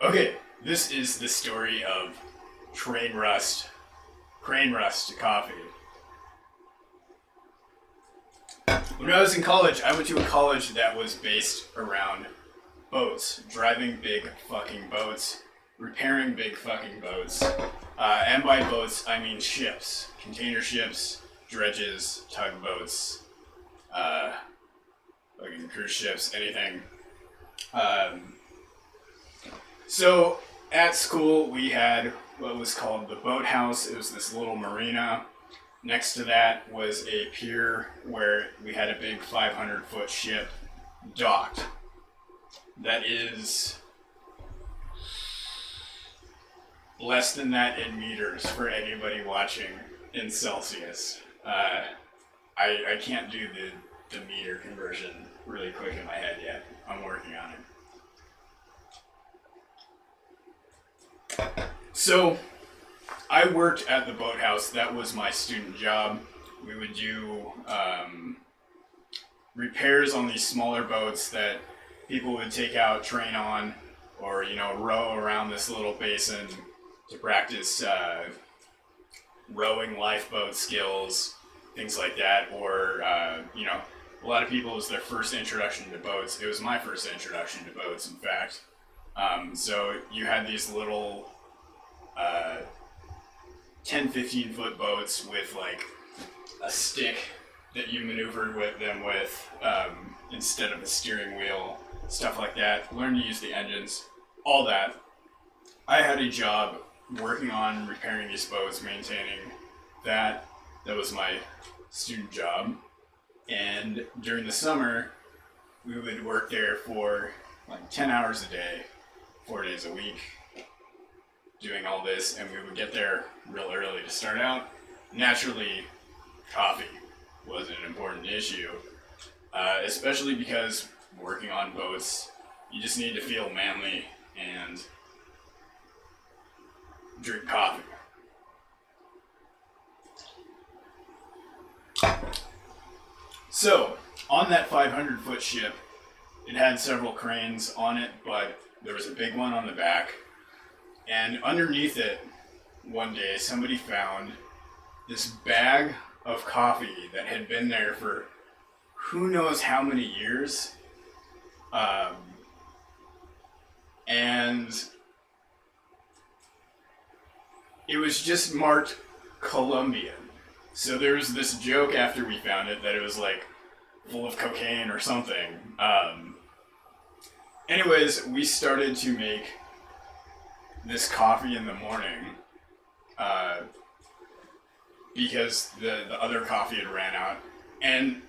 Okay, this is the story of Crane Rust Coffee. When I was in college, I went to a college that was based around boats, driving big fucking boats, repairing big fucking boats. And by boats, I mean ships, container ships, dredges, tugboats, fucking cruise ships, anything. Um, so at school, we had what was called the boathouse. It was this little marina. Next to that was a pier where we had a big 500-foot ship docked. That is less than that in meters for anybody watching in Celsius. I can't do the meter conversion really quick in my head yet. I'm working on it. So, I worked at the boathouse. That was my student job. We would do repairs on these smaller boats that people would take out, train on, or row around this little basin to practice rowing lifeboat skills, things like that. Or a lot of people, it was their first introduction to boats. It was my first introduction to boats, in fact. So you had these little 10, 15 foot boats with like a stick that you maneuvered with them with instead of a steering wheel, stuff like that. Learn to use the engines, all that. I had a job working on repairing these boats, maintaining that. That was my student job. And during the summer, we would work there for like 10 hours a day, 4 days a week, doing all this, and we would get there real early to start out. Naturally, coffee was an important issue, especially because working on boats, you just need to feel manly and drink coffee. So, on that 500-foot ship, it had several cranes on it, but there was a big one on the back. And underneath it, one day, somebody found this bag of coffee that had been there for who knows how many years. And it was just marked Colombian. So there was this joke after we found it that it was like full of cocaine or something. Anyways, we started to make this coffee in the morning because the other coffee had ran out, and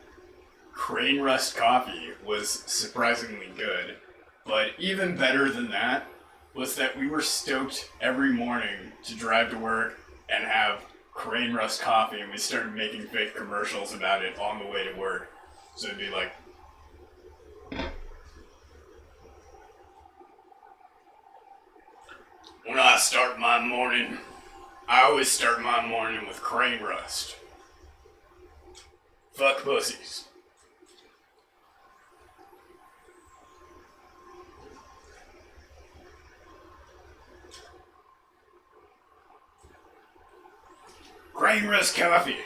Crane Rust coffee was surprisingly good. But even better than that was that we were stoked every morning to drive to work and have Crane Rust coffee, and we started making fake commercials about it on the way to work. So it'd be like, when I start my morning, I always start my morning with Crane Rust. Fuck pussies. Crane Rust coffee.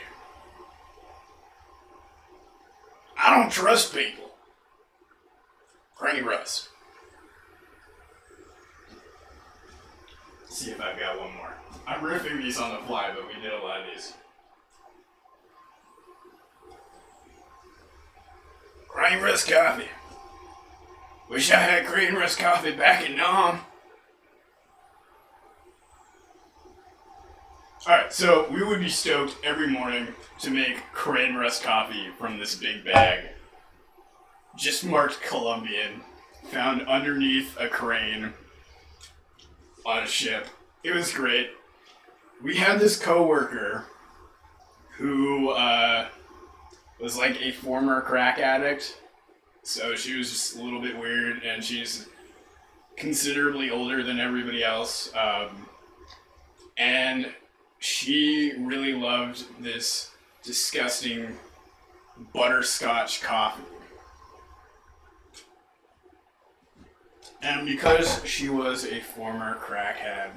I don't trust people. Crane Rust. Let's see if I've got one more. I'm riffing these on the fly, but we did a lot of these. Crane Rust coffee. Wish I had Crane Rust coffee back in Nam. Alright, so we would be stoked every morning to make Crane Rust coffee from this big bag. Just marked Colombian. Found underneath a crane on a ship. It was great. We had this coworker who was like a former crack addict. So she was just a little bit weird, and she's considerably older than everybody else. And she really loved this disgusting butterscotch coffee. And because she was a former crackhead,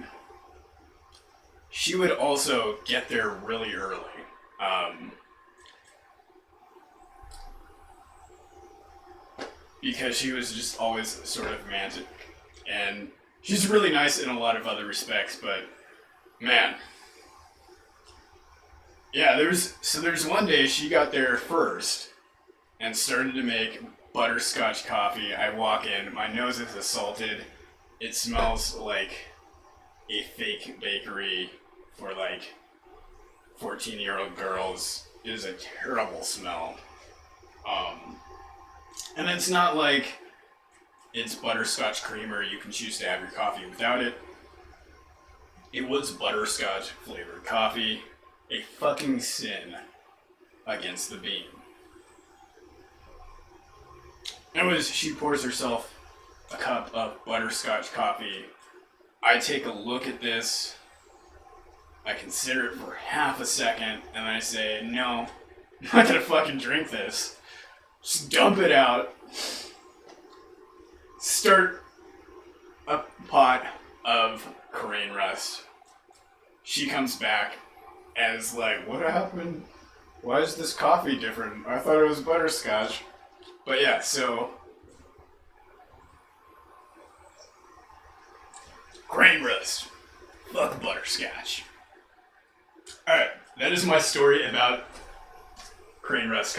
she would also get there really early. Um, because she was just always sort of romantic. And she's really nice in a lot of other respects, but man. Yeah, there's one day she got there first and started to make butterscotch coffee. I walk in, my nose is assaulted. It smells like a fake bakery for like 14-year-old girls. It is a terrible smell. And it's not like it's butterscotch creamer, you can choose to have your coffee without it. It was butterscotch flavored coffee. A fucking sin against the bean. Anyways, she pours herself a cup of butterscotch coffee. I take a look at this. I consider it for half a second, and then I say, no, I'm not gonna fucking drink this. Just dump it out. Start a pot of Korean rust. She comes back and is like, what happened? Why is this coffee different? I thought it was butterscotch. But yeah, so Korean rust. Fuck butterscotch. Alright, that is my story about Korean rust coffee.